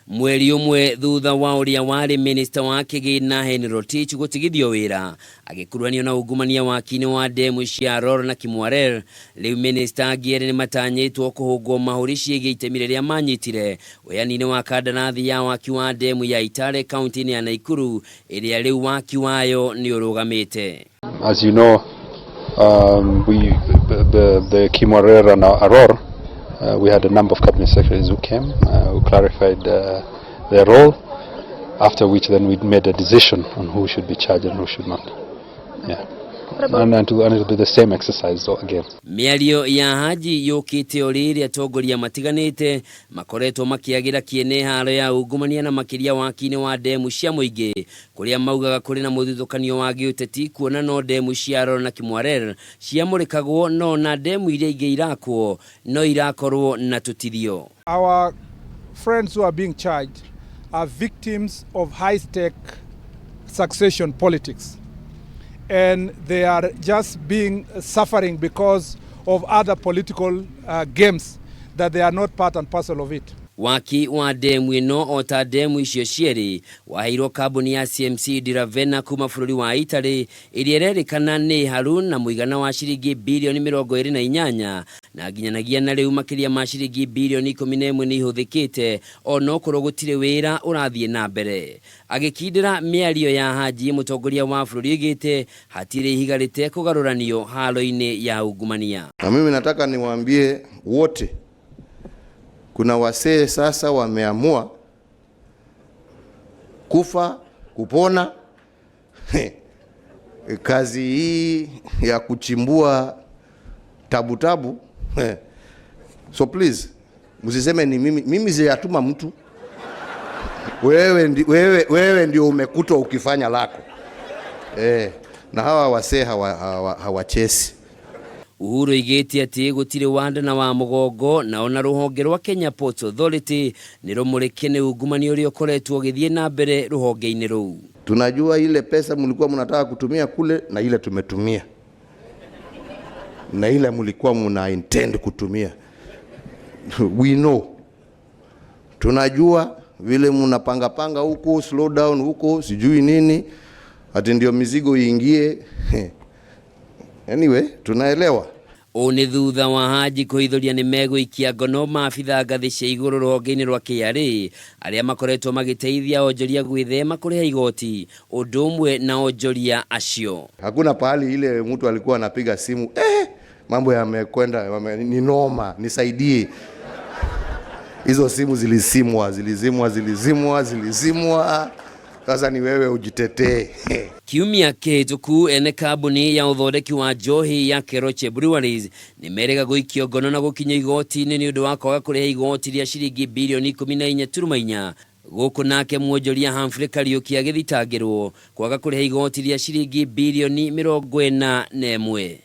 Mweri umwe thutha wa uria wari minister wa kigina Henry Rotich gutigithio wira agikuruhanio na ungumania wakini wa demu cia Roro na Kimwarer, riu minister agiere ni matanyitwo kuhungwo mahuri ciĩgiĩ itemi rĩrĩa manyitire weani-inĩ wa kandarathi ya waki wa demu ya Itare kaunti-inĩ ya Naikuru ĩrĩa riu waki wayo ni urugamite. As you know, the Kimwarer and Aror, we had a number of cabinet secretaries who came, who clarified their role, after which then we made a decision on who should be charged and who should not. Yeah. And it will be the same exercise again. Miario ya Haji yukite oriri atongoria matiganite makoretwo makiagira kiene haro ya ungumania na makiria wakini wa demu cia muingi kuria maugaga kuri na muthuthukanio wa giuteti kuona no demu cia Roro na Kimwarer ciamurikagwo no na demu iria ingi irakwo no irakorwo na tutithio. Our friends who are being charged are victims of high-stake succession politics. And they are just suffering because of other political games that they are not part and parcel of it. Waki wa demu ino ota demu icio cieri waheirwo kambuni ya CMC Diravena kuma bururi wa Itare iria rerikana ni haru na muigana wa ciringi bilioni 28 na nginyanagia na riu makiria ma ciringi bilioni 11 ni ihuthikite ono korwo gutire wira urathie na mbere. Agikindira miario ya Haji mutongoria wa bururi igite hatire ihigarite kugaruranio halo-ini ya ungumania. Na mimi nataka niwaambie wote, kuna wasee sasa wameamua kufa kupona. Kazi hii ya kuchimbua tabu. So please, msiseme ni mimi sijatuma mtu. Wewe ndio umekutwa ukifanya lako. Na hawa wasee hawachesi. Uhuru igeti ati gutire wandana wa mugongo na ona ruhonge rwa Kenya Ports Authority ni rumurike ni ungumani uria ukoretwo githie na mbere ruhonge-ini ruu. Tunajua ile pesa mlikuwa mnataka kutumia kule na ile tumetumia. Na ile mlikuwa mna intend kutumia. We know. Tunajua vile mnapanga huko, slow down huko, sijui nini, ati ndio mizigo iingie. Anyway, tunaelewa. Oni thutha wa Haji kuhithuria ni meguikia ngono maabithaa ngathi cia iguru ruhonge-ini rwa KRA aria makoretwo magiteithia onjoria gwithema kuriha igoti undumwe na onjoria acio. Hakuna pahali ile mtu alikuwa anapiga simu, mambo yamekwenda, ni noma, nisaidie. Hizo simu zilizimwa. Sasa ni wewe ujitetee. Kiumia kihituku ene kambuni ya uthondeki wa njohi ya Keroche Breweries ni merega guikio ngono na gukinya igoti-ini ni undu wa kwaga kuriha igoti ria ciringi bilioni 14.4 guku nake muonjoria Humphrey Kariuki agithitangirwo kwaga kuriha igoti ria ciringi bilioni 41.